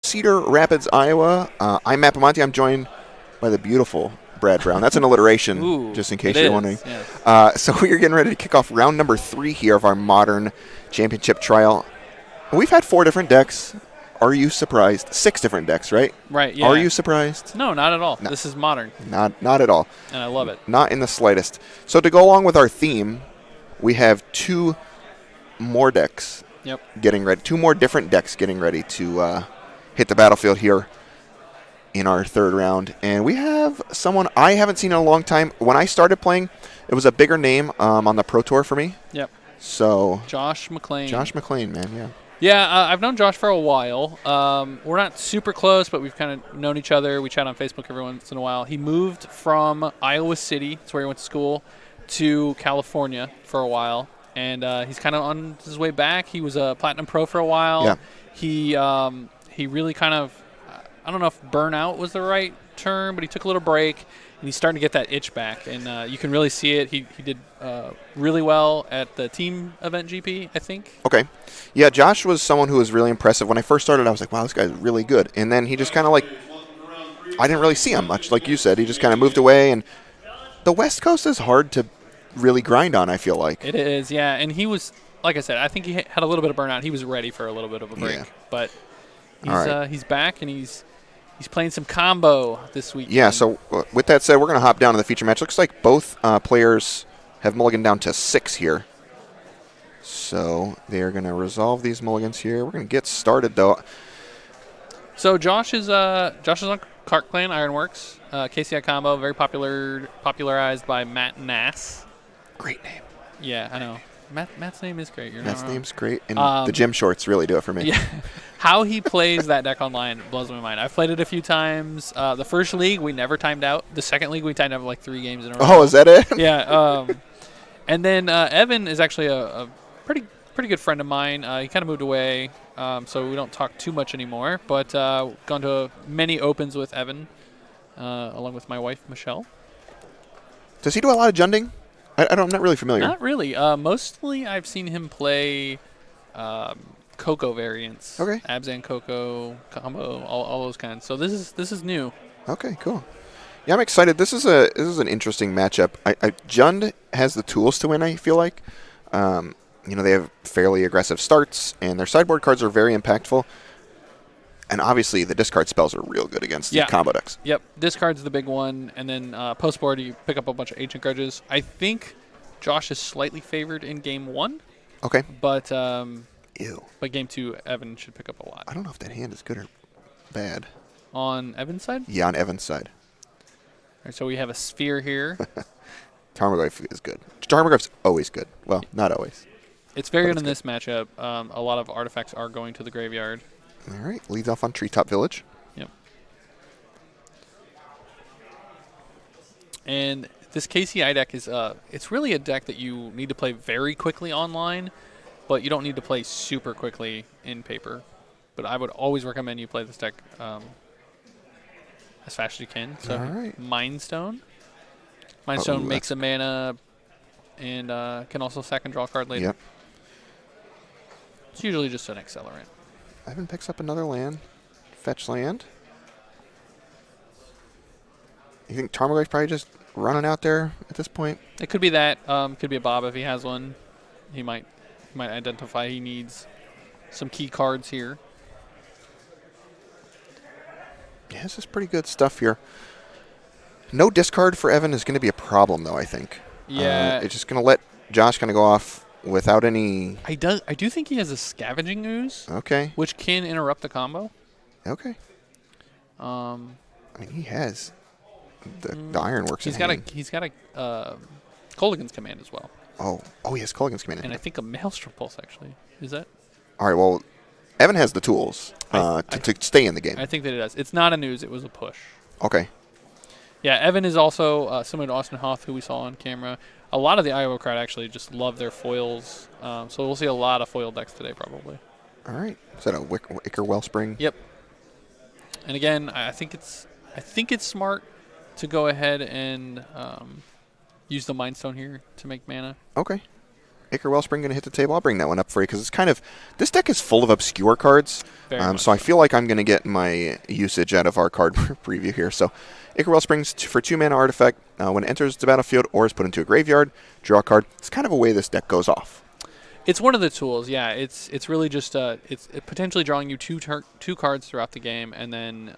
Cedar Rapids, Iowa. I'm Matt Pamonte. I'm joined by the beautiful Brad Brown. That's an alliteration, Ooh, just in case it you're is, wondering. yes. So we are getting ready to kick off round number 3 here of our modern championship trial. We've had 4 different decks. Are you surprised? 6 different decks, right? Right, yeah. Are you surprised? No, not at all. No. This is modern, Not at all. and I love it. Not in the slightest. So to go along with our theme, we have 2 more decks Yep. getting ready. 2 more different decks getting ready to hit the battlefield here in our 3rd round. And we have someone I haven't seen in a long time. When I started playing, it was a bigger name on the Pro Tour for me. Yep. So Josh McClain. Josh McClain, man, yeah. Yeah, I've known Josh for a while. We're not super close, but we've kind of known each other. We chat on Facebook every once in a while. He moved from Iowa City, that's where he went to school, to California for a while. And he's kind of on his way back. He was a Platinum Pro for a while. Yeah. He really kind of, I don't know if burnout was the right term, but he took a little break, and he's starting to get that itch back. And you can really see it. He did really well at the team event GP, I think. Okay. Yeah, Josh was someone who was really impressive. When I first started, I was like, wow, this guy's really good. And then he just kind of like, I didn't really see him much. Like you said, he just kind of moved away. And the West Coast is hard to really grind on, I feel like. It is, yeah. And he was, like I said, I think he had a little bit of burnout. He was ready for a little bit of a break. Yeah. But he's, All right. he's back, and he's playing some combo this week. Yeah, so with that said, we're going to hop down to the feature match. Looks like both players have mulliganed down to 6 here. So they're going to resolve these mulligans here. We're going to get started, though. So Josh is on Cart Clan Ironworks, KCI combo, very popularized by Matt Nass. Great name. Yeah, I know. Matt's name is great. You're Matt's not wrong. name's great. And the gym shorts really do it for me. Yeah. How he plays that deck online blows my mind. I've played it a few times. The first league, we never timed out. The second league, we timed out like 3 games in a row. Oh, is that it? Yeah. And then Evan is actually a pretty good friend of mine. He kind of moved away, so we don't talk too much anymore. But gone to many opens with Evan, along with my wife, Michelle. Does he do a lot of junding? I'm not really familiar. Not really. Mostly I've seen him play Coco variants. Okay. Abzan Coco, combo, all those kinds. So this is new. Okay, cool. Yeah, I'm excited. This is an interesting matchup. Jund has the tools to win, I feel like. They have fairly aggressive starts, and their sideboard cards are very impactful. And obviously, the discard spells are real good against the combo decks. Yep, discard's the big one, and then postboard you pick up a bunch of Ancient Grudges. I think Josh is slightly favored in game 1. Okay. But Ew. But game 2, Evan should pick up a lot. I don't know if that hand is good or bad. On Evan's side? Yeah, on Evan's side. All right, so we have a sphere here. Tarmogoyf is good. Tarmogoyf's always good. Well, not always. It's very But good in it's this matchup. A lot of artifacts are going to the graveyard. All right, leads off on Treetop Village. Yep. And this KCI deck is it's really a deck that you need to play very quickly online, but you don't need to play super quickly in paper. But I would always recommend you play this deck as fast as you can. So All right. Mind Stone. Mind Stone makes a mana and can also sack and draw a card later. Yep. It's usually just an accelerant. Evan picks up another land. Fetch land. You think Tarmogoyf's probably just running out there at this point? It could be that. Could be a Bob if he has one. He might identify he needs some key cards here. Yeah, this is pretty good stuff here. No discard for Evan is going to be a problem, though, I think. Yeah. It's just going to let Josh kind of go off without any... I do think he has a Scavenging Ooze, Okay. which can interrupt the combo. Okay. I mean, he has the Ironworks He's in got hand. he's got a Kolaghan's Command as well. Oh, he has Kolaghan's Command. And I think a Maelstrom Pulse, actually. Is that? All right, well, Evan has the tools to stay in the game. I think that it does. It's not a news. It was a push. Okay. Yeah, Evan is also similar to Austin Hoth, who we saw on camera. A lot of the Iowa crowd actually just love their foils. So we'll see a lot of foil decks today, probably. All right. Is that a Wicker Wellspring? Yep. And again, I think it's smart to go ahead and use the Mind Stone here to make mana. Okay. Acre Wellspring going to hit the table. I'll bring that one up for you because it's kind of this deck is full of obscure cards. Very much So I feel like I'm going to get my usage out of our card preview here. So Acre Wellspring's for 2-mana artifact. When it enters the battlefield or is put into a graveyard, draw a card. It's kind of a way this deck goes off. It's one of the tools, yeah. It's really just it's potentially drawing you two cards throughout the game, and then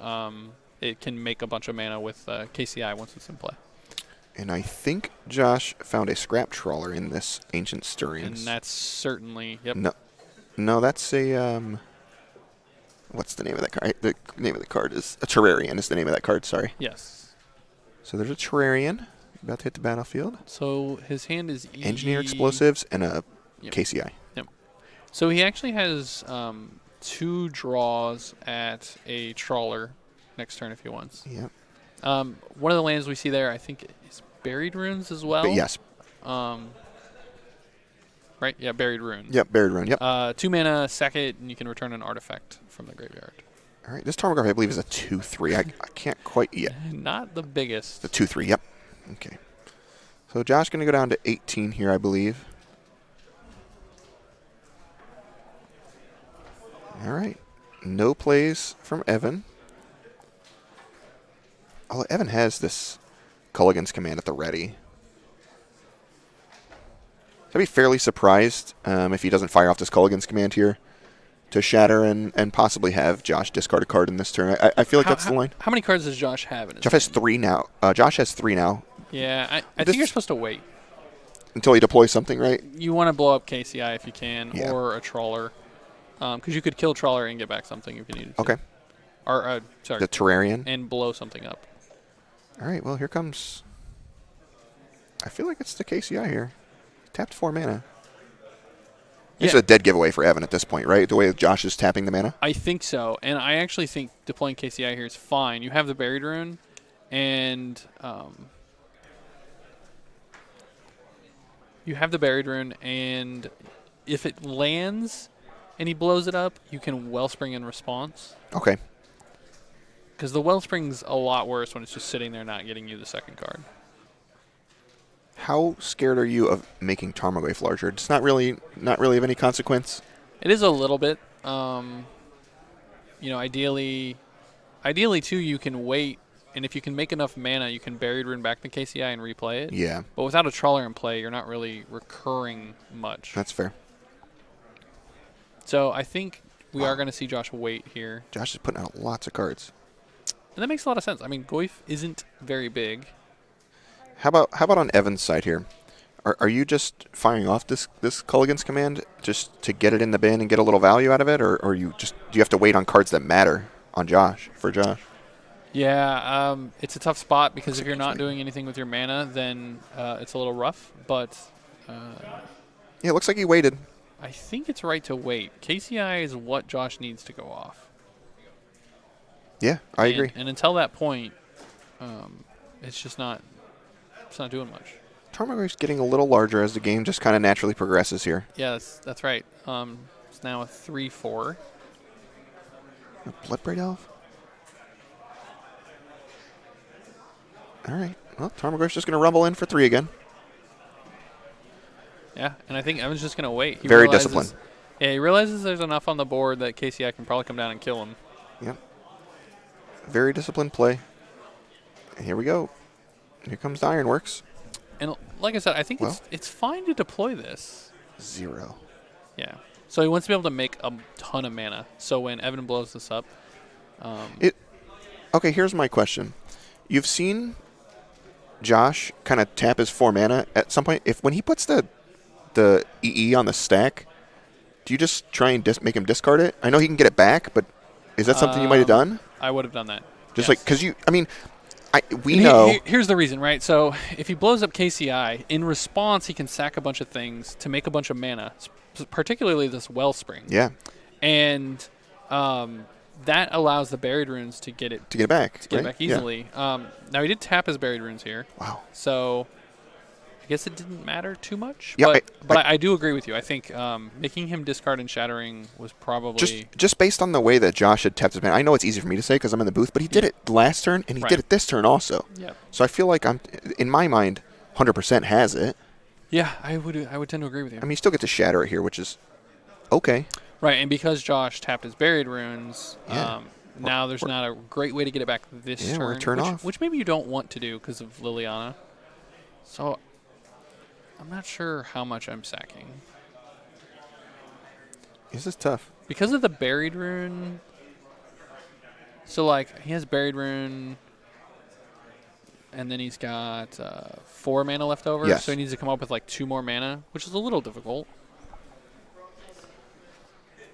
it can make a bunch of mana with KCI once it's in play. And I think Josh found a Scrap Trawler in this Ancient Stirrings. And that's certainly, yep. No, that's a what's the name of that card? The name of the card is a Terrarian. Is the name of that card? Sorry. Yes. So there's a Terrarian about to hit the battlefield. So his hand is Engineer Explosives and a Yep. KCI. Yep. So he actually has 2 draws at a Trawler next turn if he wants. Yep. One of the lands we see there, I think, is Buried Runes as well. But yes. Right? Yeah, Buried Rune. Yep, Buried Rune. Yep. 2 mana, sack it, and you can return an artifact from the graveyard. All right. This Tarmogoyf, I believe, is a 2/3. I can't quite yet. Not the biggest. The 2/3. Yep. Okay. So Josh going to go down to 18 here, I believe. All right. No plays from Evan. Although Evan has this Culligan's Command at the ready. I'd be fairly surprised if he doesn't fire off this Culligan's Command here to shatter and possibly have Josh discard a card in this turn. I feel like that's the line. How many cards does Josh have in his Josh has 3 now. Josh has 3 now. Yeah, I think you're supposed to wait. Until he deploys something, right? You want to blow up KCI if you can, Yeah. or a Trawler. Because you could kill Trawler and get back something if you needed to. Okay. Or, sorry. The Terrarian. And blow something up. All right, well, here comes... I feel like it's the KCI here. Tapped 4 mana. It's a dead giveaway for Evan at this point, right? The way Josh is tapping the mana? I think so. And I actually think deploying KCI here is fine. You have the Buried Rune, and... you have the Buried Rune, and if it lands and he blows it up, you can Wellspring in response. Okay. Because the Wellspring's a lot worse when it's just sitting there not getting you the second card. How scared are you of making Tarmogoyf larger? It's not really of any consequence. It is a little bit. Ideally too, you can wait, and if you can make enough mana, you can Buried Rune back the KCI and replay it. Yeah. But without a Trawler in play, you're not really recurring much. That's fair. So I think we are going to see Josh wait here. Josh is putting out lots of cards. And that makes a lot of sense. I mean, Goyf isn't very big. How about on Evan's side here? Are you just firing off this Culligan's Command just to get it in the bin and get a little value out of it, or do you have to wait on cards that matter on Josh? Yeah, it's a tough spot because if you're not doing anything with your mana, then it's a little rough. But yeah, it looks like he waited. I think it's right to wait. KCI is what Josh needs to go off. Yeah, I agree. And until that point, it's just not. It's not doing much. Tarmogoyf's getting a little larger as the game just kind of naturally progresses here. Yeah, that's right. It's now a 3/4. Bloodbraid Elf? All right. Well, Tarmogoyf's just going to rumble in for 3 again. Yeah, and I think Evan's just going to wait. Very disciplined. Yeah, he realizes there's enough on the board that KCI can probably come down and kill him. Yep. Very disciplined play. And here we go. Here comes the Ironworks. And like I said, I think it's fine to deploy this. 0. Yeah. So he wants to be able to make a ton of mana. So when Evan blows this up... Okay, here's my question. You've seen Josh kind of tap his 4 mana at some point. When he puts the EE on the stack, do you just try and make him discard it? I know he can get it back, but is that something you might have done? I would have done that. Just yes. because we know. Here's the reason, right? So if he blows up KCI, in response, he can sack a bunch of things to make a bunch of mana, particularly this Wellspring. Yeah. And that allows the Buried Runes to get it back. Easily. Yeah. Now he did tap his Buried Runes here. Wow. So I guess it didn't matter too much. Yeah, but I do agree with you. I think making him discard and shattering was probably just based on the way that Josh had tapped his mana. I know it's easy for me to say because I'm in the booth, but he did it last turn and he did it this turn also. Yeah. So I feel like in my mind, 100% has it. Yeah, I would tend to agree with you. I mean, you still get to shatter it here, which is okay. Right, and because Josh tapped his buried runes, Yeah. now there's not a great way to get it back this Yeah, we're turn, turn off. which maybe you don't want to do because of Liliana. So I'm not sure how much I'm sacking. This is tough. Because of the buried rune. So, like, he has buried rune, and then he's got 4 mana left over. Yes. So he needs to come up with, like, 2 more mana, which is a little difficult.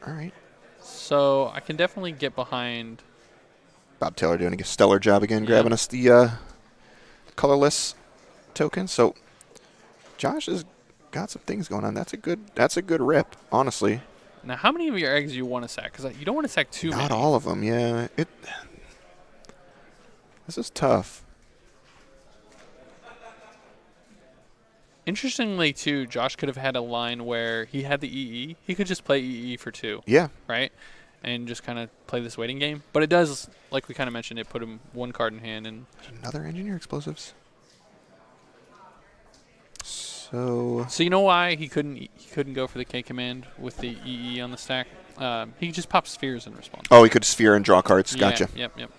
All right. So I can definitely get behind. Bob Taylor doing a stellar job again, Yeah. grabbing us the colorless token. So Josh has got some things going on. That's a good rip, honestly. Now, how many of your eggs do you want to sack? Because you don't want to sack too many. Not all of them, yeah. This is tough. Interestingly, too, Josh could have had a line where he had the EE. He could just play EE for 2, Yeah. right? And just kind of play this waiting game. But it does, like we kind of mentioned, it put him 1 card in hand. And Another engineer explosives. So you know why he couldn't go for the K command with the EE on the stack? He just pops spheres in response. he could sphere and draw cards. Gotcha. Yeah, yep.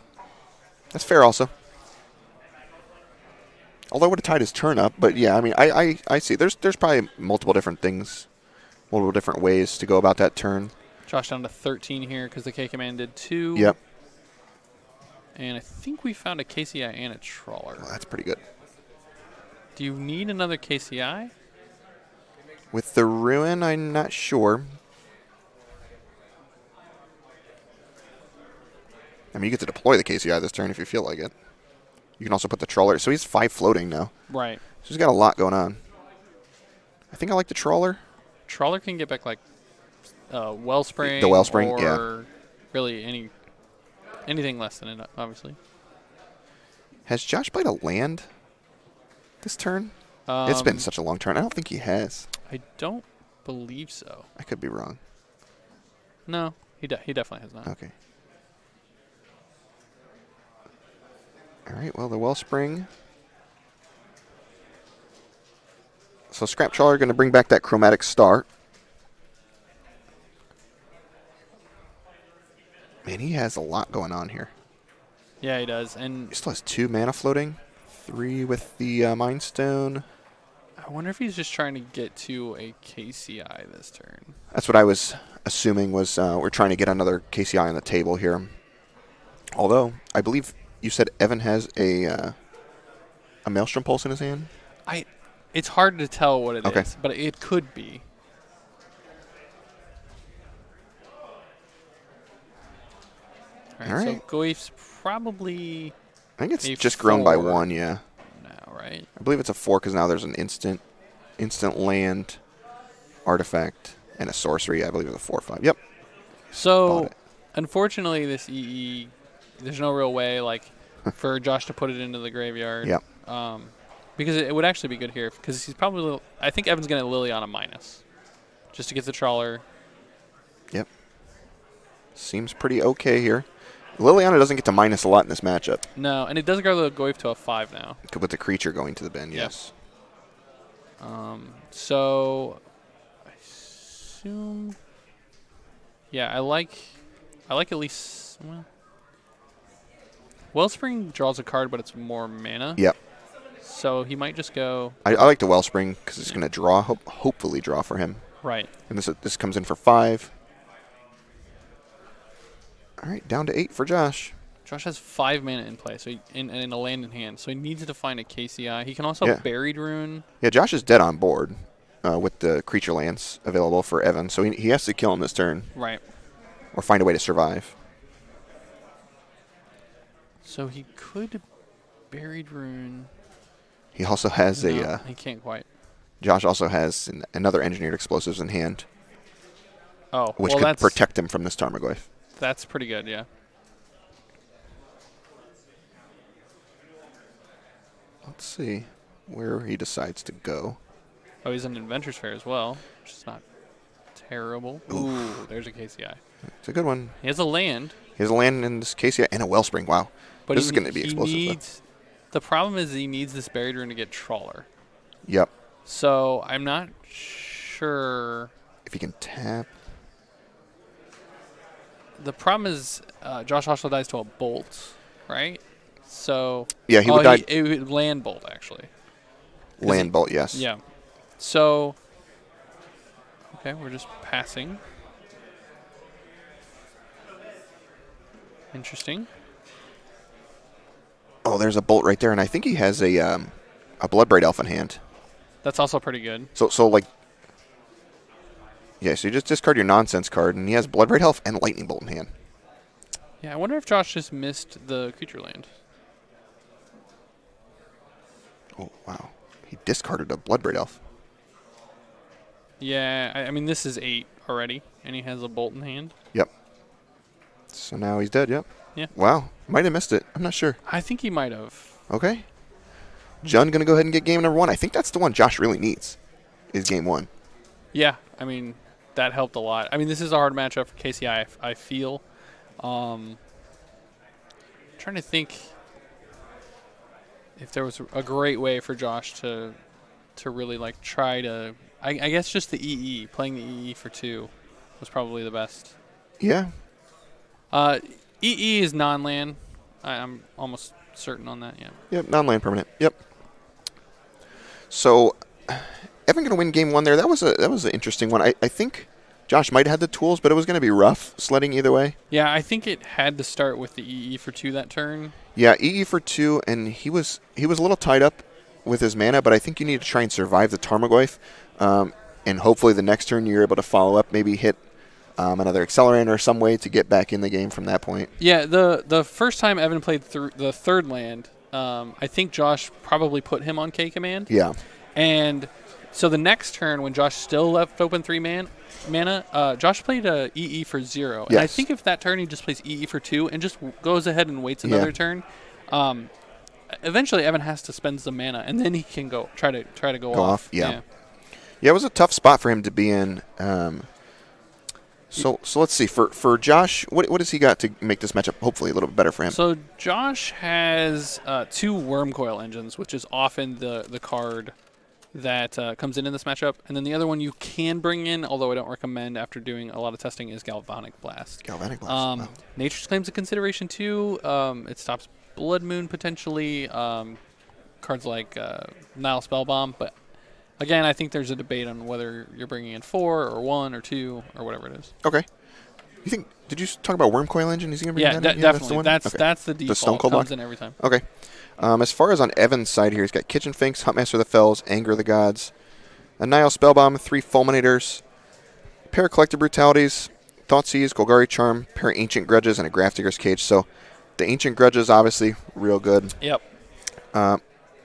That's fair also. Although I would have tied his turn up, but yeah, I mean, I see. There's probably multiple different things, multiple different ways to go about that turn. Josh down to 13 here because the K command did 2. Yep. And I think we found a KCI and a trawler. Well, that's pretty good. Do you need another KCI? With the ruin, I'm not sure. I mean, you get to deploy the KCI this turn if you feel like it. You can also put the trawler. So he's 5 floating now. Right. So he's got a lot going on. I think I like the trawler. Trawler can get back like Wellspring. The Wellspring, or yeah. really anything less than it, obviously. Has Josh played a land this turn? It's been such a long turn. I don't think he has. I don't believe so. I could be wrong. No, he definitely has not. Okay. All right, well, the Wellspring. So Scrap Trawler going to bring back that Chromatic Star. Man, he has a lot going on here. Yeah, he does. And He still has 2 mana floating. 3 with the Mind Stone. I wonder if he's just trying to get to a KCI this turn. That's what I was assuming was we're trying to get another KCI on the table here. Although, I believe you said Evan has a Maelstrom Pulse in his hand? It's hard to tell what it Okay. is, but it could be. All right. right. So Goif's probably I think it's a just grown by 4 1, yeah. now, right? I believe it's a 4 because now there's an instant land, artifact, and a sorcery. I believe it's a 4/5. Yep. Bought So, it. unfortunately, this EE, there's no real way like for Josh to put it into the graveyard. Yep. Because it would actually be good here because he's probably. I think Evan's going to Liliana minus, just to get the trawler. Yep. Seems pretty okay here. Liliana doesn't get to minus a lot in this matchup. No, and it does grow the Goif to a 5 now. Could put the creature going to the bin, Yep. yes. So, I assume. Yeah, I like at least. Well, Wellspring draws a card, but it's more mana. Yep. So he might just go I like the Wellspring because it's going to draw, hopefully draw for him. right. And this comes in for 5. All right, down to 8 for Josh. Josh has 5 mana in play, so in a land in hand. So he needs to find a KCI. He can also Yeah. Buried Rune. Yeah, Josh is dead on board with the creature lands available for Evan, so he has to kill him this turn Right. or find a way to survive. So he could Buried Rune. He also has No, he can't quite. Josh also has another engineered explosives in hand, Oh, which well, could protect him from this Tarmogoyf. that's pretty good, yeah. Let's see where he decides to go. Oh, he's in Adventures Fair as well, which is not terrible. Ooh, there's a KCI. It's a good one. He has a land, He has a land in this case, yeah, and a Wellspring. Wow. but This he is going to be explosive, though. The problem is he needs this Buried Rune to get Trawler. Yep. So I'm not sure. If he can tap. The problem is Josh also dies to a bolt, right? So Yeah, he would die. It would land bolt actually. Land bolt, yes. Yeah. So okay, we're just passing. Interesting. Oh, there's a bolt right there, and I think he has a Bloodbraid Elf in hand. That's also pretty good. So like, yeah. So you just discard your nonsense card, and he has Bloodbraid Elf and Lightning Bolt in hand. Yeah, I wonder if Josh just missed the creature land. Oh wow, he discarded a Bloodbraid Elf. Yeah, I mean this is 8 already, and he has a bolt in hand. Yep. So now he's dead. Yep. Yeah. Wow, might have missed it. I'm not sure. I think he might have. Okay. Jund gonna go ahead and get game number 1. I think that's the one Josh really needs. Is game 1. Yeah, I mean that helped a lot. I mean this is a hard matchup for KCI. I feel. Trying to think if there was a great way for Josh to really like try to. I guess just the EE, playing the EE for 2 was probably the best. Yeah. EE is non-land. I'm almost certain on that. Yeah. Yep. Non-land permanent. Yep. So, Evan gonna win game 1 there. That was an interesting one. I think Josh might have had the tools, but it was gonna be rough sledding either way. Yeah, I think it had to start with the EE for 2 that turn. Yeah, EE for 2, and he was a little tied up with his mana, but I think you need to try and survive the Tarmogoyf, and hopefully the next turn you're able to follow up, maybe hit another accelerant or some way to get back in the game from that point. Yeah, the first time Evan played through the third land, I think Josh probably put him on K command. Yeah. And so the next turn, when Josh still left open 3 mana, Josh played a EE for 0. And I think if that turn he just plays EE for 2 and just goes ahead and waits another turn, eventually Evan has to spend some mana, and then he can go try to go off. Yeah, it was a tough spot for him to be in. So let's see. For Josh, what does he got to make this matchup hopefully a little bit better for him? So Josh has 2 Wormcoil Engines, which is often the card that comes in this matchup. And then the other one you can bring in, although I don't recommend after doing a lot of testing, is Galvanic Blast. Galvanic Blast. Wow. Nature's Claim's a consideration too. It stops Blood Moon potentially. Cards like Nile Spellbomb, but again, I think there's a debate on whether you're bringing in 4 or 1 or 2 or whatever it is. Okay. You think? Did you talk about Wormcoil Engine? Is he gonna bring that in? Definitely. That's the default. The Stone Cold comes lock? in every time. Okay. As far as on Evan's side here, he's got Kitchen Finks, Huntmaster of the Fells, Anger of the Gods, a Nile Spellbomb, 3 Fulminators, a pair of Collective Brutalities, Thoughtseize, Golgari Charm, pair of Ancient Grudges, and a Grafdigger's Cage. So the Ancient Grudges, obviously, real good. Yep.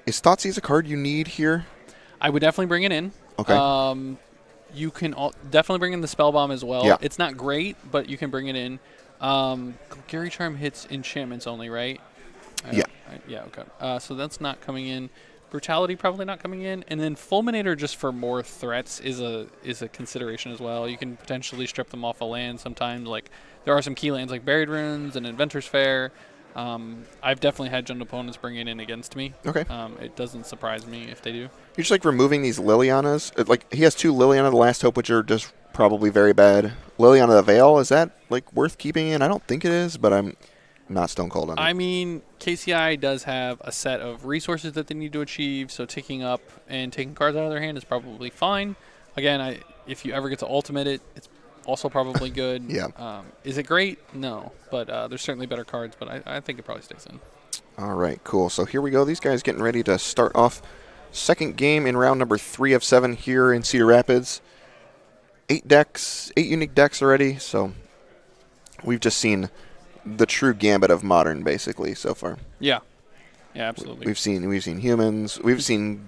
Is Thoughtseize a card you need here? I would definitely bring it in. Okay. You can definitely bring in the Spellbomb as well. Yeah. It's not great, but you can bring it in. Gary Charm hits enchantments only, right? Yeah. Yeah, okay. So that's not coming in. Brutality probably not coming in. And then Fulminator just for more threats is a consideration as well. You can potentially strip them off a land sometimes. Like there are some key lands like Buried Runes and Inventor's Fair. I've definitely had Jund opponents bring it in against me. Okay. It doesn't surprise me if they do. You're just like removing these Lilianas. Like he has 2 Liliana the Last Hope, which are just probably very bad. Liliana the Veil, is that like worth keeping in? I don't think it is, but I'm not stone cold on it. I mean, KCI does have a set of resources that they need to achieve, so ticking up and taking cards out of their hand is probably fine. Again, if you ever get to ultimate it, it's also probably good. Yeah. Is it great? No, but there's certainly better cards, but I think it probably stays in. All right, cool. So here we go. These guys getting ready to start off second game in round number 3 of 7 here in Cedar Rapids. 8 unique decks already, so we've just seen the true gambit of Modern basically so far. Yeah. Yeah, absolutely. We've seen humans. We've seen,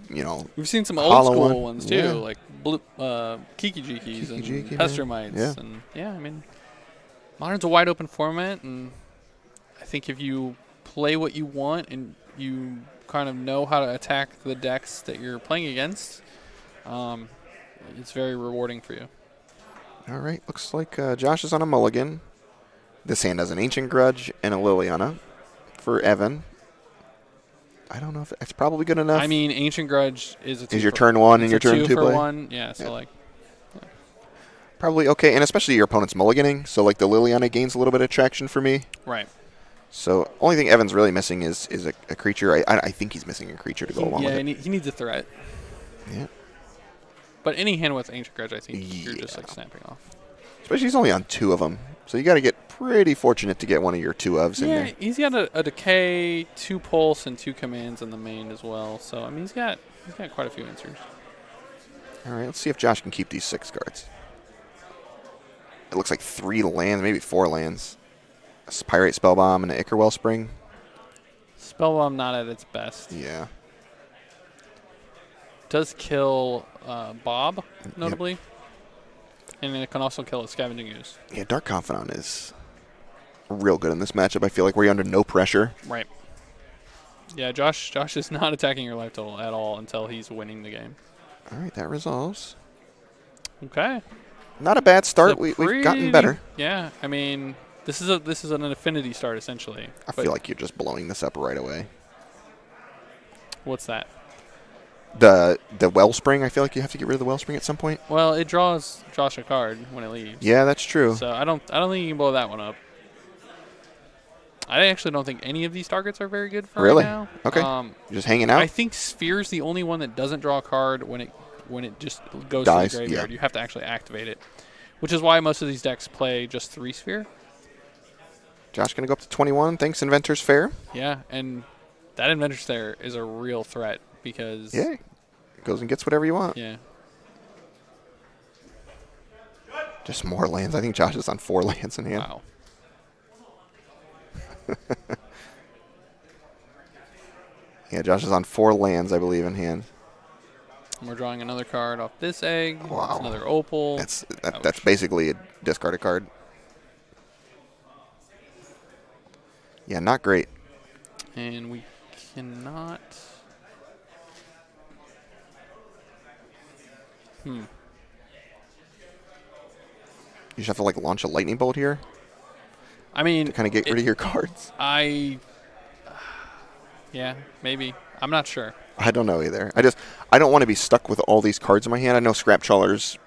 we've seen some old school one. ones too, Yeah. like Kiki-Jikis and Kiki-Jiki, Pestermites. yeah. And I mean, Modern's a wide open format, and I think if you play what you want and you kind of know how to attack the decks that you're playing against, it's very rewarding for you. All right, looks like Josh is on a mulligan. This hand has an Ancient Grudge and a Liliana for Evan. I don't know if it's probably good enough. I mean, Ancient Grudge is a two is your for, turn 1 and it's your a turn 2 two for play? one. Yeah, so like. Probably okay, and especially your opponent's mulliganing, so like the Liliana gains a little bit of traction for me. Right. So only thing Evan's really missing is a creature. I think he's missing a creature to go along with it. Yeah, he needs a threat. Yeah. But any hand with Ancient Grudge, I think you're just Yeah. like snapping off. Especially he's only on 2 of them, so you got to get pretty fortunate to get one of your 2 ofs in Yeah, there. he's got a Decay, 2 Pulse, and 2 Commands in the main as well. So I mean, he's got quite a few answers. All right, let's see if Josh can keep these 6 cards. It looks like 3 lands, maybe 4 lands. A Pyrite Spellbomb and an Ichor Wellspring. Spellbomb not at its best. Yeah. Does kill Bob, notably. And it can also kill a Scavenging Ooze. Yeah, Dark Confidant is real good in this matchup. I feel like we're under no pressure. Right. Yeah, Josh is not attacking your life total at all until he's winning the game. All right, that resolves. Okay. Not a bad start. We've gotten better. Yeah, I mean, this is an affinity start essentially. I feel like you're just blowing this up right away. What's that? The Wellspring, I feel like you have to get rid of the Wellspring at some point. Well, it draws Josh a card when it leaves. Yeah, that's true. So I don't think you can blow that one up. I actually don't think any of these targets are very good for Really? right now. Okay. You're just hanging out? I think Sphere's the only one that doesn't draw a card when it just goes Dies, to the graveyard. yeah. You have to actually activate it, which is why most of these decks play just 3 Sphere. Josh going to go up to 21. Thanks, Inventor's Fair. Yeah, and that Inventor's Fair is a real threat because... Yeah. Goes and gets whatever you want. Yeah. Just more lands. I think Josh is on 4 lands in hand. Wow. Yeah, Josh is on 4 lands, I believe, in hand. And we're drawing another card off this egg. Wow. That's another opal. That's basically a discarded card. Yeah, not great. And we cannot... You just have to like launch a lightning bolt here I mean... to kind of get rid of your cards. Yeah, maybe. I'm not sure. I don't know either. I don't want to be stuck with all these cards in my hand. I know Scrap Trawler's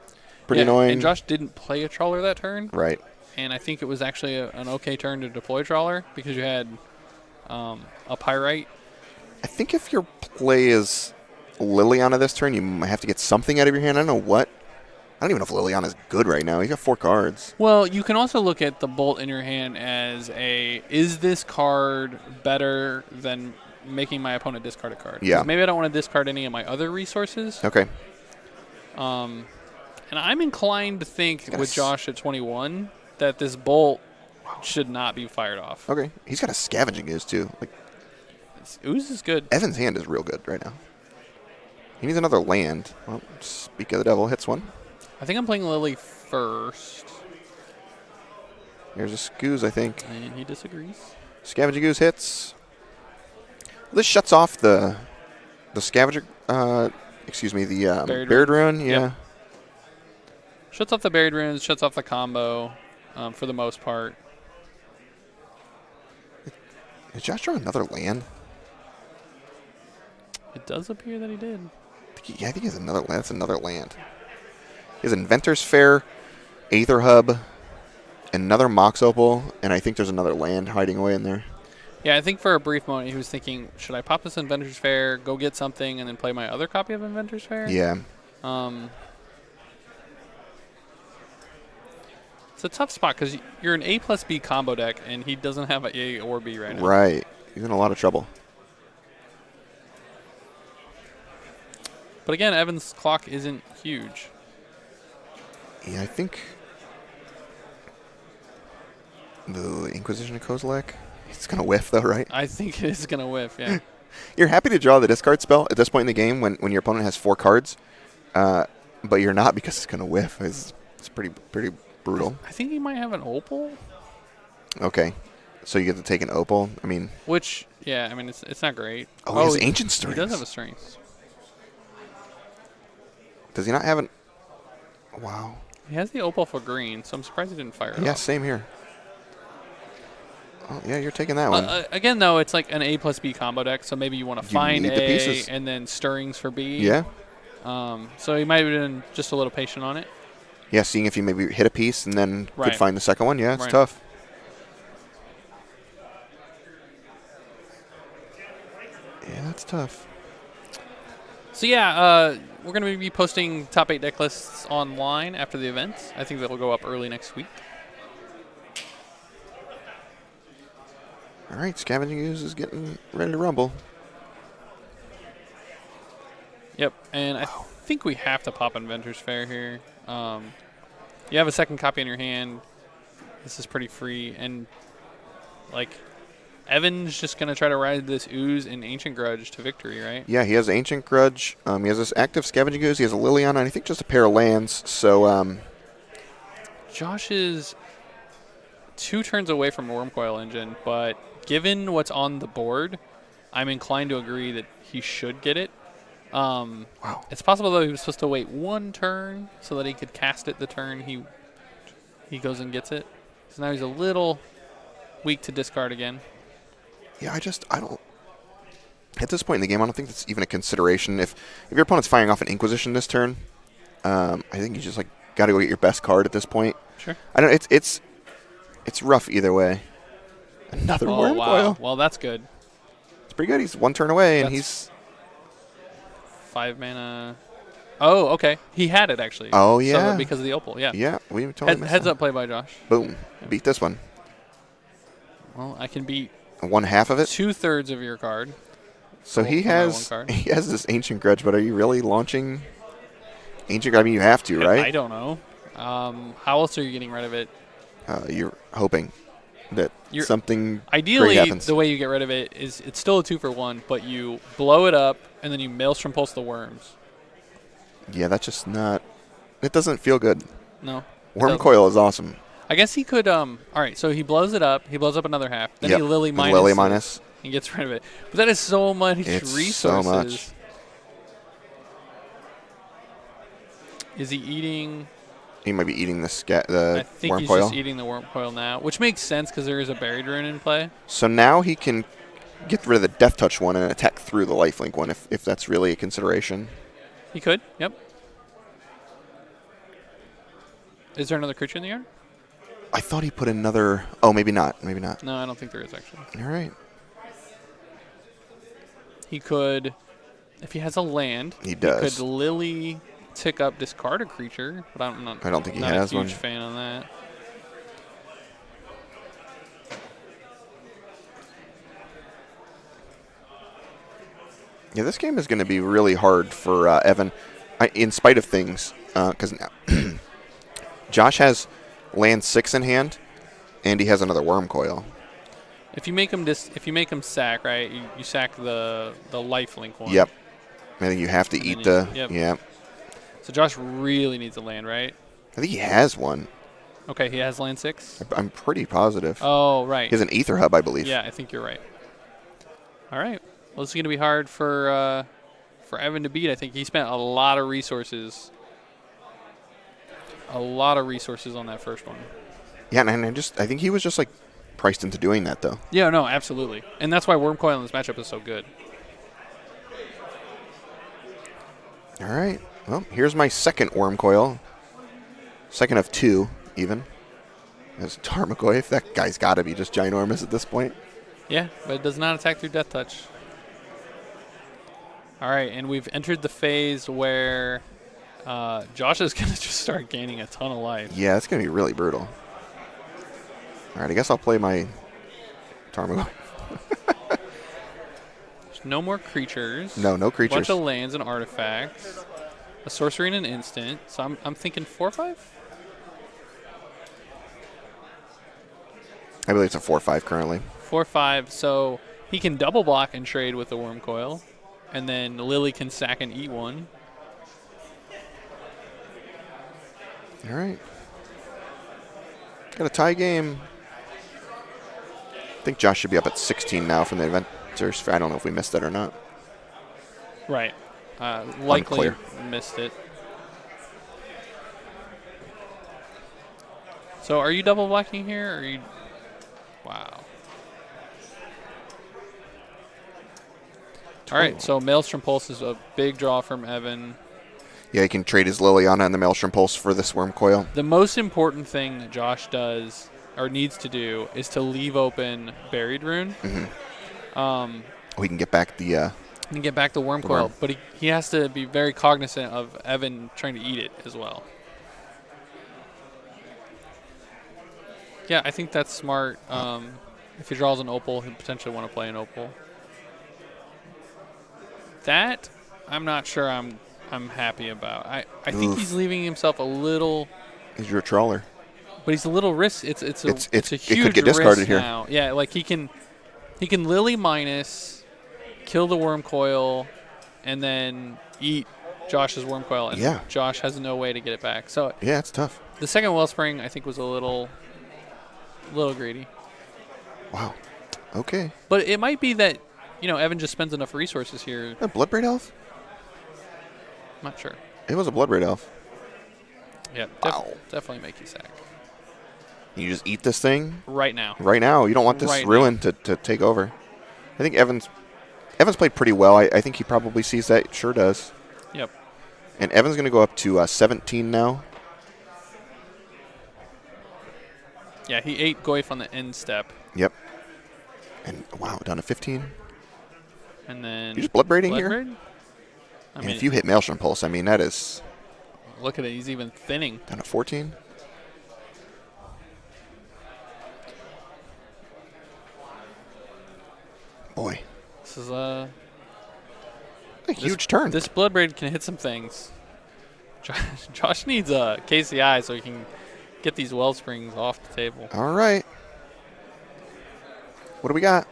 pretty annoying. And Josh didn't play a Trawler that turn. Right. And I think it was actually an okay turn to deploy Trawler because you had a Pyrite. I think if your play is Liliana this turn, you might have to get something out of your hand. I don't know what. I don't even know if Liliana's good right now. He's got 4 cards. Well, you can also look at the Bolt in your hand as is this card better than making my opponent discard a card? Yeah. 'Cause maybe I don't want to discard any of my other resources. Okay. And I'm inclined to think with Josh at 21 that this Bolt should not be fired off. Okay. He's got a Scavenging Ooze, too. Like, Ooze is good. Evan's hand is real good right now. He needs another land. Well, Speak of the Devil hits one. I think I'm playing Lily first. There's a Scooze, I think. And he disagrees. Scavenging Ooze hits. This shuts off the Scavenger, the Buried Ruin, yeah. Yep. Shuts off the Buried Ruins, shuts off the combo for the most part. Did Josh draw another land? It does appear that he did. Yeah, I think he has another land. That's another land. He has Inventor's Fair, Aether Hub, another Mox Opal, and I think there's another land hiding away in there. Yeah, I think for a brief moment he was thinking, should I pop this Inventor's Fair, go get something, and then play my other copy of Inventor's Fair? Yeah. It's a tough spot because you're an A plus B combo deck, and he doesn't have an A or B right now. Right. He's in a lot of trouble. But again, Evan's clock isn't huge. Yeah, I think the Inquisition of Kozilek, it's going to whiff though, right? I think it is going to whiff, yeah. You're happy to draw the discard spell at this point in the game when your opponent has 4 cards, but you're not because it's going to whiff. It's pretty brutal. I think he might have an Opal. Okay. So you get to take an Opal? I mean... Which, yeah, I mean, it's not great. Oh, he has Ancient Strings. He does have a Strings. Does he not have an... Wow. He has the Opal for green, so I'm surprised he didn't fire it Yeah, off. same here. Oh, yeah, you're taking that one. Again, though, it's like an A plus B combo deck, so maybe you want to find need the A pieces. and then stirrings for B. Yeah. So he might have been just a little patient on it. Yeah, seeing if you maybe hit a piece and then Right. could find the second one. Yeah, it's Right. tough. Yeah, that's tough. So yeah, we're going to be posting top 8 deck lists online after the event. I think that'll go up early next week. All right, Scavenging Ooze is getting ready to rumble. Yep, and I think we have to pop Inventor's Fair here. You have a second copy in your hand. This is pretty free, and like Evan's just gonna try to ride this Ooze and Ancient Grudge to victory, right? Yeah, he has Ancient Grudge. He has this active Scavenging Ooze. He has a Liliana, and I think just a pair of lands. So, Josh is 2 turns away from Wormcoil Engine, but given what's on the board, I'm inclined to agree that he should get it. wow. It's possible, though, he was supposed to wait 1 turn so that he could cast it the turn he goes and gets it. So now he's a little weak to discard again. Yeah, I don't. At this point in the game, I don't think that's even a consideration. If your opponent's firing off an Inquisition this turn, I think you just like got to go get your best card at this point. Sure. I don't. It's rough either way. Another Wormcoil. Wow. Well, that's good. It's pretty good. He's 1 turn away, and That's he's 5 mana. Oh, okay. He had it, actually. Oh, yeah. So because of the Opal, yeah. yeah. We totally missed Heads that. up play by Josh. Boom. Beat this one. Well, I can beat 1/2 of it. 2/3 of your card. So for he my has one card. he has this Ancient Grudge, but are you really launching Ancient Grudge? I mean, you have to, right? I don't know. How else are you getting rid of it? You're hoping that something great Ideally, happens. the way you get rid of it is it's still a 2-for-1, but you blow it up and then you Maelstrom Pulse the worms. Yeah, that's just not. It doesn't feel good. No. Wormcoil is awesome. I guess he could. All right, so he blows it up. He blows up another half. Then Yep. he Lily With minus. Lily minus. He gets rid of it. But that is so much It's resources. so much. Is he eating? He might be eating the I think he's Wormcoil. just eating the Wormcoil now, which makes sense because there is a Buried Rune in play. So now he can get rid of the Death Touch one and attack through the Lifelink one if that's really a consideration. He could. Yep. Is there another creature in the yard? I thought he put another. Oh, maybe not. Maybe not. No, I don't think there is actually. All right. He could, if he has a land. He does. He could Lily tick up discard a creature, but I don't think he not has a huge one. fan on that. Yeah, this game is going to be really hard for Evan, in spite of things, because Josh has land 6 in hand, and he has another Wormcoil. If you make him sack, right? You sack the lifelink one. Yep. I think you have to And eat then the. yep. Yeah. So Josh really needs a land, right? I think he has one. Okay, he has land 6. I'm pretty positive. Oh, right. He has an Ether Hub, I believe. Yeah, I think you're right. All right. Well, this is going to be hard for Evan to beat. I think he spent a lot of resources. A lot of resources on that first one. Yeah, and I think he was just like priced into doing that though. Yeah, no, absolutely. And that's why Wormcoil in this matchup is so good. All right. Well, here's my second Wormcoil. Second of 2, even. As Tarmogoyf. That guy's got to be just ginormous at this point. Yeah, but it does not attack through Death Touch. All right, and we've entered the phase where Josh is going to just start gaining a ton of life. Yeah, it's going to be really brutal. All right, I guess I'll play my Tarmogoyf. There's no more creatures. No creatures. A bunch of lands and artifacts. A sorcery and an instant. So I'm thinking 4/5? I believe it's a 4/5 currently. 4/5, so he can double block and trade with the Wormcoil. And then Lily can sack and eat one. All right. Got a tie game. I think Josh should be up at 16 now from the Inventors Fair. I don't know if we missed that or not. Right. Likely Unclear. missed it. So are you double blocking here? Or are you? Wow. All right, so Maelstrom Pulse is a big draw from Evan. Yeah, he can trade his Liliana and the Maelstrom Pulse for this Worm Coil. The most important thing that Josh does or needs to do is to leave open Buried Rune. We can get back the... and get back the Worm Coil, but he has to be very cognizant of Evan trying to eat it as well. Yeah, I think that's smart. If he draws an Opal, he'll potentially want to play an Opal. That, I'm not sure I'm happy about. I think he's leaving himself a little... He's your trawler. But he's a little risk. It's a huge it could get discarded risk now. Yeah, like he can Lily minus, kill the Worm Coil, and then eat Josh's Worm Coil. And Josh has no way to get it back. So yeah, it's tough. The second Wellspring, I think, was a little greedy. Wow. Okay. But it might be that, Evan just spends enough resources here. A Bloodbraid Elf? I'm not sure. It was a Bloodbraid Elf. Yeah, definitely make you sack. You just eat this thing? Right now. Right now. You don't want this ruin to take over. I think Evan's played pretty well. I think he probably sees that. Sure does. Yep. And Evan's going to go up to 17 now. Yeah, he ate Goyf on the end step. Yep. And, wow, down to 15. And then... You're just Bloodbraiding here? I mean, if you hit Maelstrom Pulse, I mean, that is... Look at it. He's even thinning. Down to 14. Boy. This is a huge turn. This Bloodbraid can hit some things. Josh needs a KCI so he can get these Wellsprings off the table. All right. What do we got?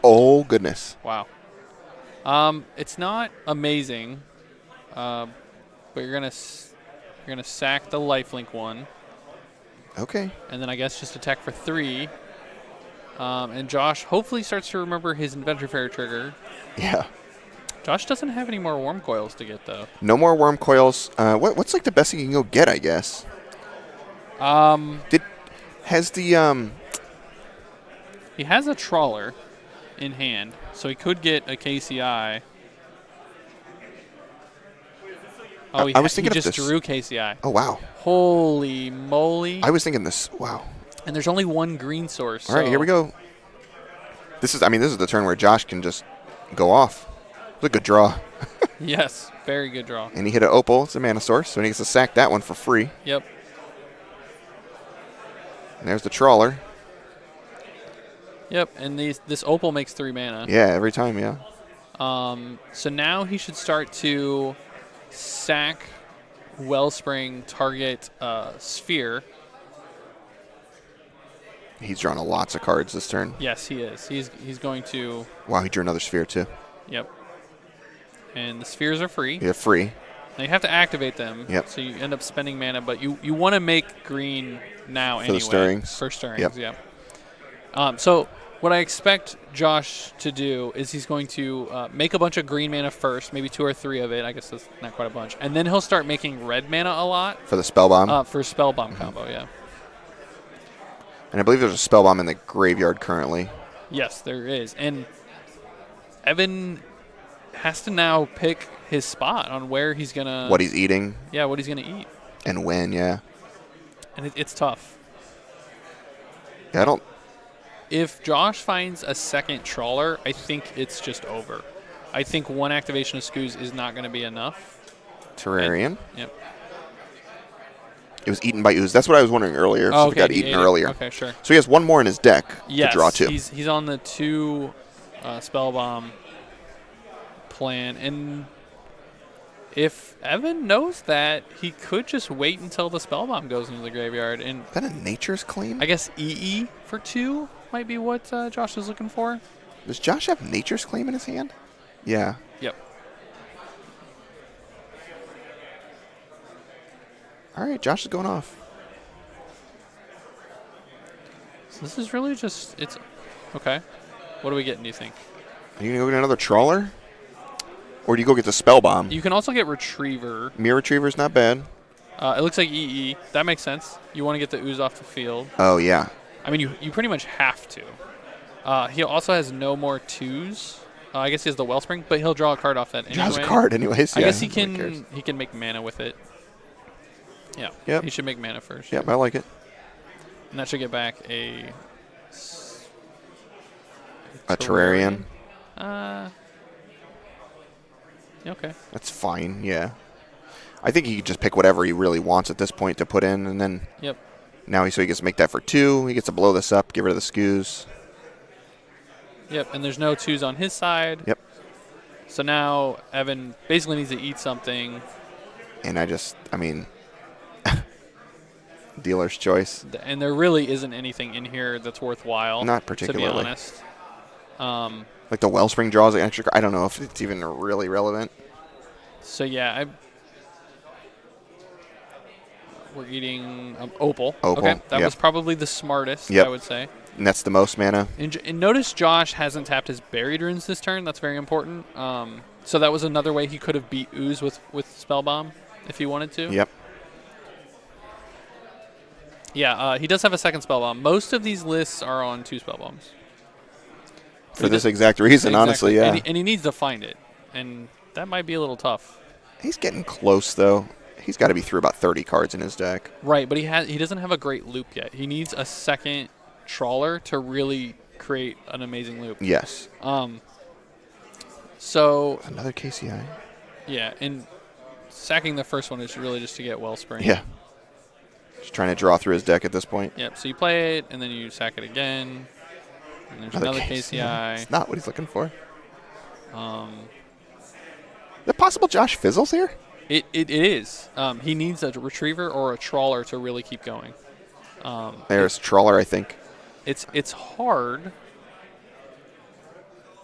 Oh, goodness. Wow. It's not amazing, but you're gonna sack the lifelink one. Okay. And then I guess just attack for 3. And Josh hopefully starts to remember his Inventory Fairy trigger. Yeah. Josh doesn't have any more Worm Coils to get, though. No more Worm Coils. What's like the best he can go get, I guess? He has a Trawler in hand, so he could get a KCI. Oh, I was thinking he just drew KCI. Oh, wow. Holy moly. I was thinking this. Wow. And there's only one green source. All right, here we go. This is the turn where Josh can just go off. It's a good draw. Yes, very good draw. And he hit an Opal. It's a mana source, so he gets to sack that one for free. Yep. And there's the Trawler. Yep, and this Opal makes 3 mana. Yeah, every time, yeah. So now he should start to sack Wellspring, target Sphere. He's drawn lots of cards this turn. Yes, he is. He's going to... Wow, he drew another Sphere, too. Yep. And the Spheres are free. Yeah, free. Now you have to activate them. Yep. So you end up spending mana, but you want to make green now for anyway. The stirrings. For stirrings, yep. So what I expect Josh to do is he's going to make a bunch of green mana first, maybe 2 or 3 of it. I guess that's not quite a bunch. And then he'll start making red mana a lot. For the Spellbomb? For Spellbomb combo, yeah. And I believe there's a Spellbomb in the graveyard currently. Yes, there is. And Evan has to now pick his spot on where he's going to... What he's eating. Yeah, what he's going to eat. And when, yeah. And it's tough. Yeah, I don't... If Josh finds a second Trawler, I think it's just over. I think one activation of Skoos is not going to be enough. Terrarian. Yep. It was eaten by Ooze. That's what I was wondering earlier. Oh, so okay, it got eaten earlier. Okay, sure. So he has one more in his deck to draw 2. He's on the 2 Spellbomb plan. And if Evan knows that, he could just wait until the Spellbomb goes into the graveyard. And is that a Nature's Claim? I guess EE for 2 might be what Josh is looking for. Does Josh have Nature's Claim in his hand? Yeah. Yep. All right, Josh is going off. So this is really just, it's, okay. What are we getting, do you think? Are you going to go get another Trawler? Or do you go get the Spellbomb? You can also get Retriever. Mirror Retriever's not bad. It looks like EE. That makes sense. You want to get the Ooze off the field. Oh, yeah. I mean, you pretty much have to. He also has no more 2s. I guess he has the Wellspring, but he'll draw a card off that anyway. Draws a card anyways. I Yeah, guess he nobody cares. can make mana with it. Yeah. Yep. He should make mana first. Yep, I like it. And that should get back a Terrarian. Okay. That's fine, yeah. I think he could just pick whatever he really wants at this point to put in, and then Yep. now so he gets to make that for 2. He gets to blow this up, get rid of the skews. Yep, and there's no 2s on his side. Yep. So now Evan basically needs to eat something. And I mean, dealer's choice. And there really isn't anything in here that's worthwhile. Not particularly. To be honest. Like the Wellspring draws an extra. I don't know if it's even really relevant. So yeah, we're eating Opal. Opal. Okay, that Yep. was probably the smartest. Yep. I would say. And that's the most mana. And notice Josh hasn't tapped his Buried Runes this turn. That's very important. So that was another way he could have beat Ooze with Spellbomb if he wanted to. Yep. Yeah, he does have a second Spellbomb. Most of these lists are on 2 Spellbombs. For this exact reason, exactly. honestly, yeah. And he needs to find it, and that might be a little tough. He's getting close, though. He's got to be through about 30 cards in his deck. Right, but he doesn't have a great loop yet. He needs a second Trawler to really create an amazing loop. Yes. So Another KCI. yeah, and sacking the first one is really just to get Wellspring. Yeah. Just trying to draw through his deck at this point. Yep. So you play it, and then you sack it again. And there's another KCI. It's not what he's looking for. Um, Is it possible Josh fizzles here? It is. He needs a Retriever or a Trawler to really keep going. There's Trawler, I think. It's hard.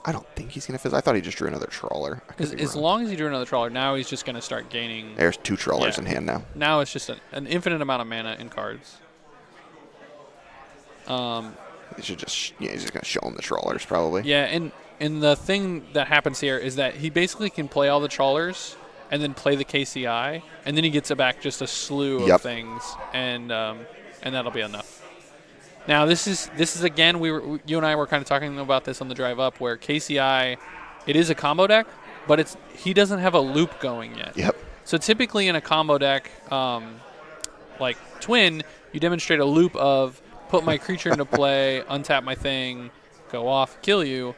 I don't think he's going to fizzle. I thought he just drew another Trawler. As long as he drew another Trawler, now he's just going to start gaining. There's 2 Trawlers in hand now. Now it's just an infinite amount of mana in cards. He should just, he's just going to show him the Trawlers probably. Yeah, and the thing that happens here is that he basically can play all the Trawlers and then play the KCI, and then he gets back just a slew of things, and that'll be enough. Now this is again you and I were kind of talking about this on the drive up, where KCI, it is a combo deck, but he doesn't have a loop going yet. Yep. So typically in a combo deck, like Twin, you demonstrate a loop of put my creature into play, untap my thing, go off, kill you.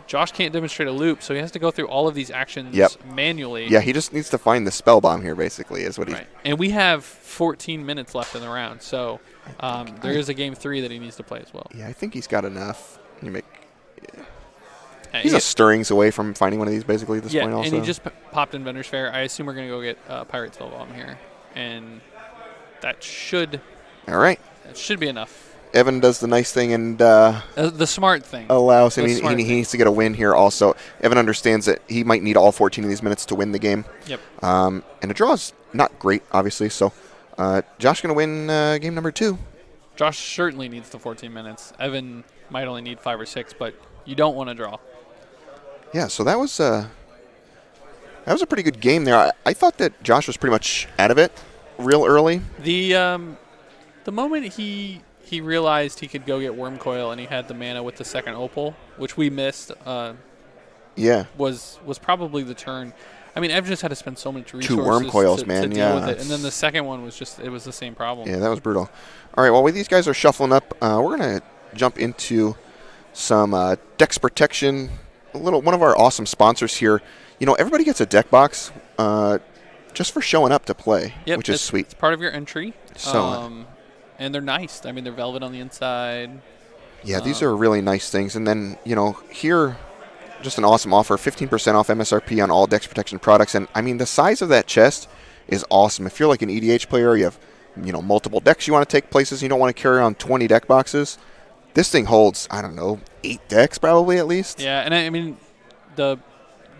Josh can't demonstrate a loop, so he has to go through all of these actions manually. Yeah, he just needs to find the spell bomb here, basically, is what he's... Right. And we have 14 minutes left in the round, so there is a game 3 that he needs to play as well. Yeah, I think he's got enough. He's a stirrings away from finding one of these, basically, at this point also. And he just popped Inventor's Fair. I assume we're going to go get Pirate Spellbomb here, and that should... All right. That should be enough. Evan does the nice thing and the smart thing allows him. He needs to get a win here also. Evan understands that he might need all 14 of these minutes to win the game. Yep. And the draw is not great, obviously. So Josh going to win game number 2. Josh certainly needs the 14 minutes. Evan might only need 5 or 6, but you don't want to draw. Yeah, so that was a pretty good game there. I thought that Josh was pretty much out of it real early. The moment he realized he could go get Worm Coil and he had the mana with the second Opal, which we missed, was probably the turn. I mean, Ev just had to spend so much resources 2 Worm Coils, to man. deal with it. And then the second one was it was the same problem. Yeah, that was brutal. All right, while these guys are shuffling up, we're going to jump into some Dex Protection. One of our awesome sponsors here. You know, everybody gets a deck box just for showing up to play, which is sweet. It's part of your entry. So, and they're nice. I mean, they're velvet on the inside. Yeah, these are really nice things. And then, here, just an awesome offer, 15% off MSRP on all Dex Protection products. And, I mean, the size of that chest is awesome. If you're like an EDH player, you have, multiple decks you want to take places, you don't want to carry around 20 deck boxes, this thing holds, I don't know, 8 decks probably at least. Yeah, and I mean, the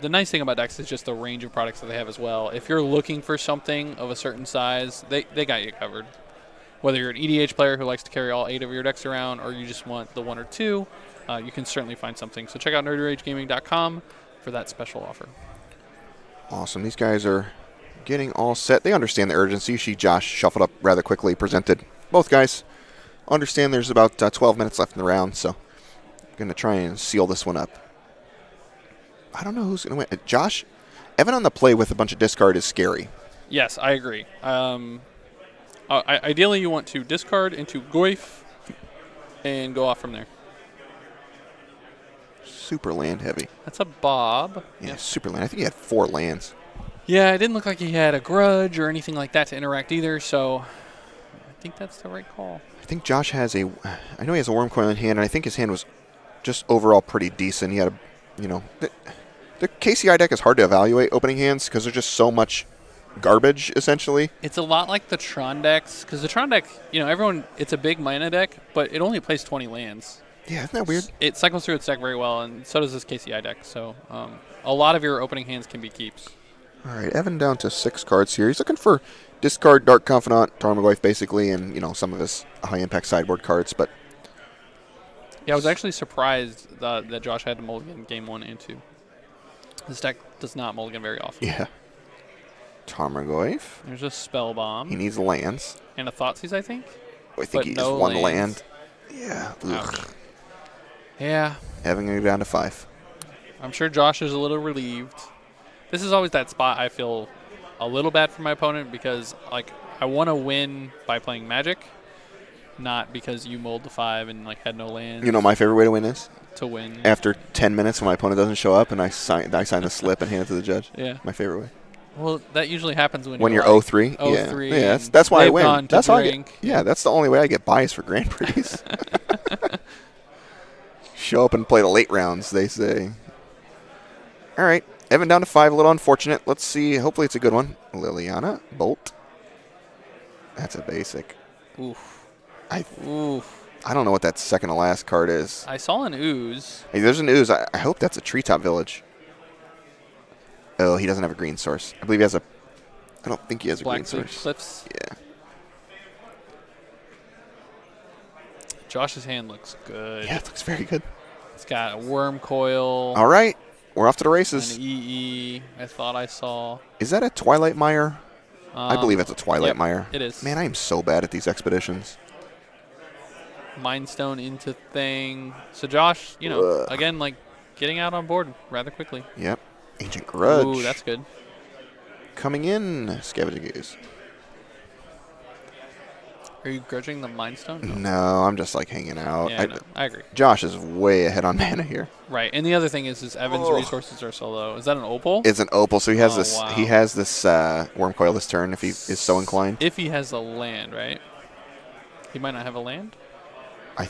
nice thing about Dex is just the range of products that they have as well. If you're looking for something of a certain size, they got you covered. Whether you're an EDH player who likes to carry all 8 of your decks around, or you just want the 1 or 2, you can certainly find something. So check out nerdyragegaming.com for that special offer. Awesome. These guys are getting all set. They understand the urgency. Josh shuffled up rather quickly, presented. Both guys understand there's about 12 minutes left in the round, so I'm going to try and seal this one up. I don't know who's going to win. Josh, Evan on the play with a bunch of discard is scary. Yes, I agree. Ideally, you want to discard into Goif and go off from there. Super land heavy. That's a Bob. Yeah, super land. I think he had 4 lands. Yeah, it didn't look like he had a grudge or anything like that to interact either, so I think that's the right call. I think Josh has I know he has a worm coil in hand, and I think his hand was just overall pretty decent. He had the KCI deck is hard to evaluate opening hands because there's just so much garbage, essentially. It's a lot like the Tron decks, because the Tron deck, it's a big mana deck, but it only plays 20 lands. Yeah, isn't that weird? It cycles through its deck very well, and so does this KCI deck, so a lot of your opening hands can be keeps. All right, Evan down to 6 cards here. He's looking for discard Dark Confidant, Tarmogoyf basically, and some of his high-impact sideboard cards, but... Yeah, I was actually surprised that Josh had to mulligan game 1 and 2. This deck does not mulligan very often. Yeah. Tarmogoyf. There's a Spell Bomb. He needs lands. And a Thoughtseize, I think. I think he has 1 land. Yeah. Ugh. Yeah. Evan going to go down to 5. I'm sure Josh is a little relieved. This is always that spot I feel a little bad for my opponent because, I want to win by playing Magic, not because you mulled the 5 and, had no lands. You know my favorite way to win is? To win. After 10 minutes when my opponent doesn't show up and I sign the slip and hand it to the judge. Yeah. My favorite way. Well, that usually happens when you're 0-3. 0-3. Yeah, that's why I win. That's how I get. Yeah, that's the only way I get biased for Grand Prix. Show up and play the late rounds, they say. All right, Evan down to 5. A little unfortunate. Let's see. Hopefully it's a good one. Liliana Bolt. That's a basic. Oof. I don't know what that second to last card is. I saw an ooze. Hey, there's an ooze. I hope that's a Treetop Village. Oh, he doesn't have a green source. I believe he has a... I don't think he has a green source. Cliffs. Yeah. Josh's hand looks good. Yeah, it looks very good. It's got a Worm Coil. All right. We're off to the races. An EE, I thought I saw. Is that a Twilight Mire? I believe it's a Twilight Mire. It is. Man, I am so bad at these expeditions. Mind Stone into thing. So Josh, again, getting out on board rather quickly. Yep. Ancient Grudge. Ooh, that's good. Coming in, Scavenging Gaze. Are you grudging the Mind Stone? No, I'm just hanging out. Yeah, I agree. Josh is way ahead on mana here. Right, and the other thing is Evan's resources are so low. Is that an Opal? It's an Opal, so he has this. Wow. He has this Worm Coil this turn if he is so inclined. If he has a land, right? He might not have a land. I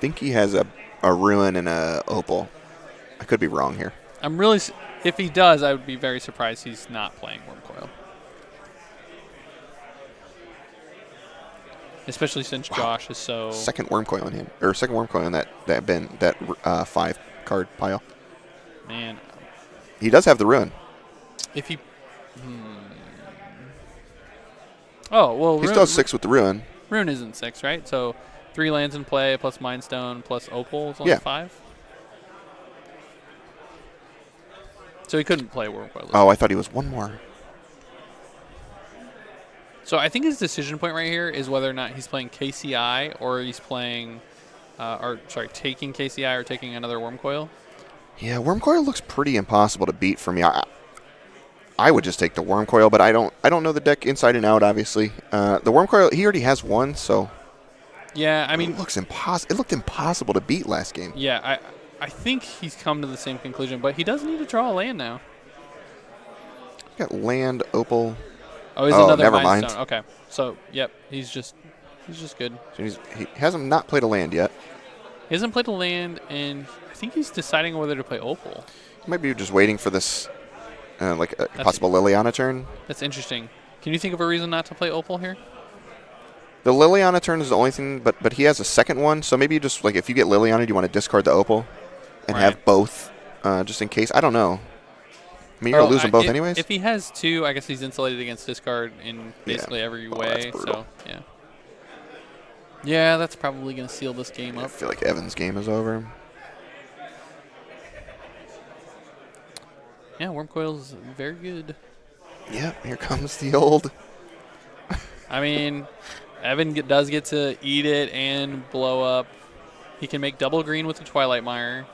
think he has a Ruin and a Opal. I could be wrong here. If he does, I would be very surprised he's not playing Worm Coil. Especially since Josh is so... Second Worm Coil in him. Or second Worm Coil in that 5-card pile. Man. He does have the Ruin. If he... Oh, well... He still has 6 with the Ruin. Ruin isn't 6, right? So 3 lands in play plus Mind Stone plus Opal is only 5? So he couldn't play Worm Coil. Oh, I thought he was one more. So I think his decision point right here is whether or not he's playing KCI or he's playing, taking KCI or taking another Worm Coil. Yeah, Worm Coil looks pretty impossible to beat for me. I would just take the Worm Coil, but I don't know the deck inside and out. Obviously, the Worm Coil he already has one, so yeah, I mean, it looked impossible to beat last game. Yeah, I think he's come to the same conclusion, but he does need to draw a land now. Got land, Opal. Oh, he's another never Mind mind. Stone. Okay, so yep, he's just good. So he hasn't not played a land yet. He hasn't played a land, and I think he's deciding whether to play Opal. He might be just waiting for this, a possible Liliana turn. That's interesting. Can you think of a reason not to play Opal here? The Liliana turn is the only thing, but he has a second one, so maybe you just if you get Liliana, do you want to discard the Opal and have both, just in case? I don't know. I mean, you're going to lose them both anyways? If he has 2, I guess he's insulated against discard in basically every way. So, yeah. Yeah, that's probably going to seal this game up. I feel like Evan's game is over. Yeah, Worm Coil's very good. Yep, here comes the old. I mean, Evan does get to eat it and blow up. He can make double green with the Twilight Mire.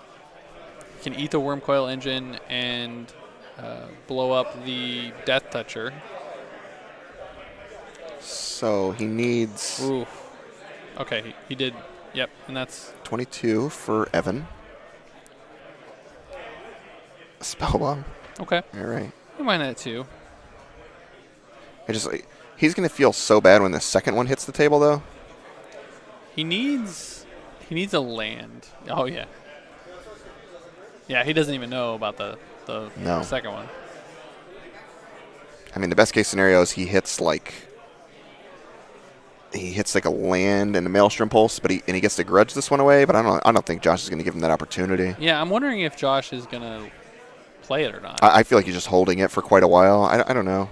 can eat the Worm Coil Engine and blow up the Death Toucher. So he needs Ooh. Okay, he did. Yep, and that's 22 for Evan. Spellbomb. okay. All right. I mind that too. He's going to feel so bad when the second one hits the table, though. He needs a land. Oh yeah. Yeah, he doesn't even know about the No. second one. I mean, the best case scenario is he hits like a land and a Maelstrom Pulse, but he gets to grudge this one away. But I don't think Josh is going to give him that opportunity. Yeah, I'm wondering if Josh is gonna play it or not. I feel like he's just holding it for quite a while. I don't know.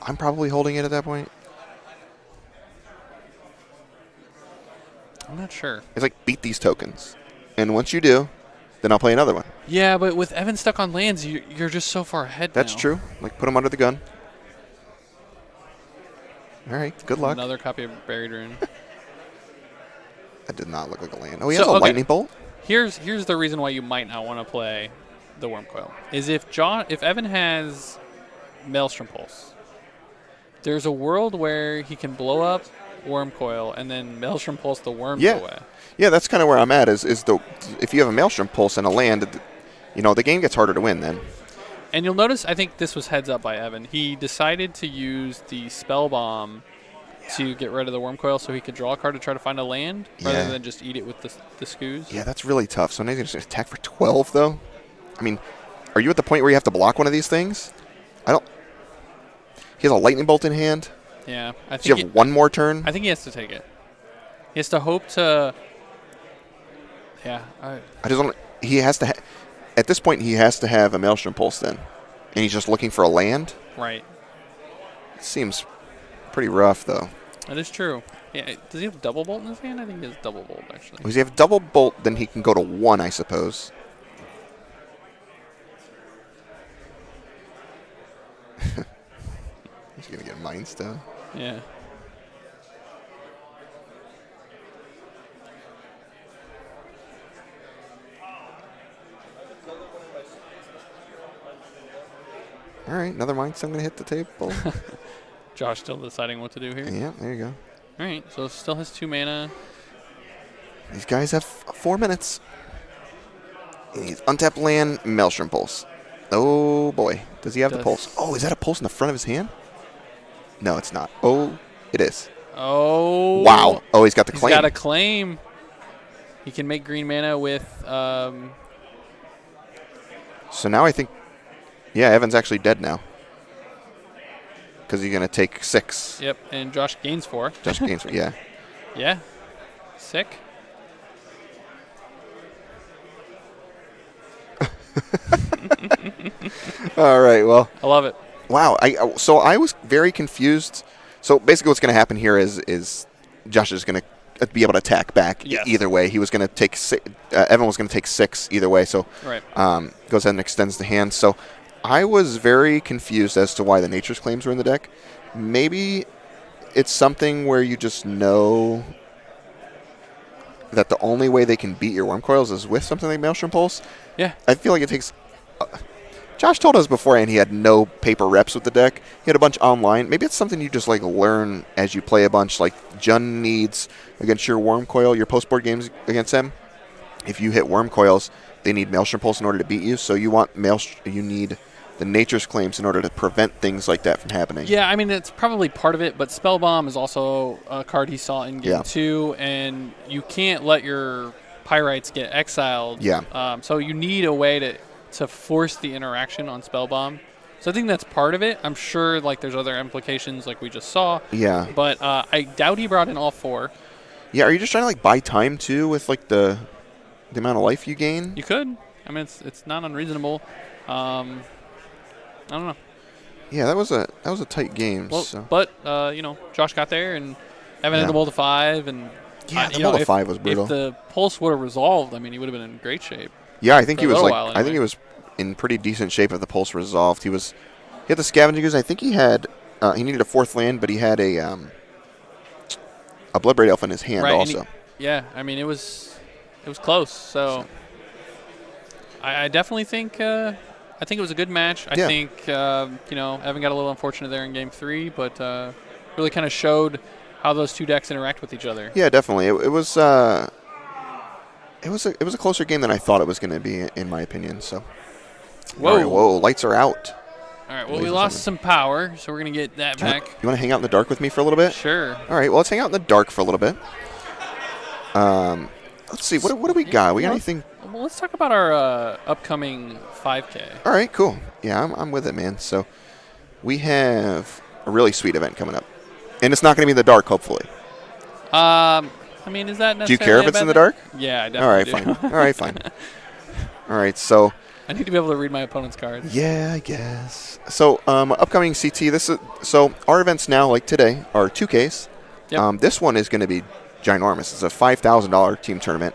I'm probably holding it at that point. I'm not sure. It's like, beat these tokens. And once you do, then I'll play another one. Yeah, but with Evan stuck on lands, you're just so far ahead That's now. true. Like, put him under the gun. All right, good luck. Another copy of Buried Rune. That did not look like a land. Oh, he has a lightning bolt? Here's the reason why you might not want to play the Worm Coil. Is if Evan has Maelstrom Pulse, there's a world where he can blow up Worm Coil and then Maelstrom Pulse the worms away. Yeah, that's kind of where I'm at. If you have a Maelstrom Pulse and a land, the game gets harder to win then. And you'll notice, I think this was heads up by Evan. He decided to use the Spell Bomb to get rid of the Worm Coil so he could draw a card to try to find a land rather than just eat it with the Scoos. Yeah, that's really tough. So now he's going to attack for 12, though? I mean, are you at the point where you have to block one of these things? He has a lightning bolt in hand. Yeah. Does he have one more turn? I think he has to take it. He has to hope to... Yeah. He has to... At this point, he has to have a Maelstrom Pulse then. And he's just looking for a land? Right. It seems pretty rough, though. That is true. Yeah. Does he have Double Bolt in his hand? I think he has Double Bolt, actually. If he have Double Bolt, then he can go to 1, I suppose. He's going to get Mind Stone. Yeah. All right, another Mind Stone going to hit the table. Josh still deciding what to do here. Yeah, there you go. All right, so still has 2 mana. These guys have 4 minutes. He's untapped land, Maelstrom Pulse. Oh, boy. Does he have the pulse? Oh, is that a pulse in the front of his hand? No, it's not. Oh, it is. Oh. Wow. Oh, he's got the claim. He's got a claim. He can make green mana with... So now I think... Yeah, Evan's actually dead now. Because he's going to take 6. Yep, and Josh gains 4. Josh gains 4, yeah. Yeah. Sick. All right, well. I love it. Wow. So I was very confused. So basically what's going to happen here is Josh is going to be able to attack back either way. He was going to take Evan was going to take 6 either way. So right. Goes ahead and extends the hand. So I was very confused as to why the Nature's Claims were in the deck. Maybe it's something where you just know that the only way they can beat your Worm Coils is with something like Maelstrom Pulse. Yeah. I feel like it takes... Josh told us beforehand he had no paper reps with the deck. He had a bunch online. Maybe it's something you just learn as you play a bunch. Like Jun needs against your Worm Coil, your post-board games against them. If you hit Worm Coils, they need Maelstrom Pulse in order to beat you. So you need the Nature's Claims in order to prevent things like that from happening. Yeah, I mean, it's probably part of it, but Spell Bomb is also a card he saw in Game 2, and you can't let your Pyrites get exiled. Yeah. So you need a way to force the interaction on Spell Bomb. So I think that's part of it. I'm sure there's other implications like we just saw. Yeah. But I doubt he brought in all 4. Yeah, are you just trying to buy time too with the amount of life you gain? You could. I mean, it's not unreasonable. I don't know. Yeah, that was a tight game. Well, so. But Josh got there, and Evan had the mold of 5, and the mold of 5 was brutal. If the pulse would have resolved, I mean, he would have been in great shape. Yeah, I think he was anyway. I think he was in pretty decent shape if the pulse resolved. He had the Scavenging Ooze. I think he had he needed a 4th land, but he had a Bloodbraid Elf in his hand also. I mean, it was it was close. So I definitely think I think it was a good match. I think Evan got a little unfortunate there in Game 3, but really kind of showed how those two decks interact with each other. Yeah, definitely. It was a closer game than I thought it was going to be, in my opinion. So, whoa, all right, whoa, lights are out. All right, well, we lost some power, so we're going to get that back. You want to hang out in the dark with me for a little bit? Sure. All right, well, let's hang out in the dark for a little bit. Let's see, what do we got? We got anything? Well, let's talk about our upcoming 5K. All right, cool. Yeah, I'm with it, man. So we have a really sweet event coming up. And it's not going to be in the dark, hopefully. I mean, is that necessarily Do you care if it's in the dark? Yeah, I definitely do. Fine. All right, fine. All right, so I need to be able to read my opponent's cards. yeah, I guess. So upcoming CT, so our events now, like today, are 2Ks. Yep. This one is going to be ginormous. It's a $5,000 team tournament.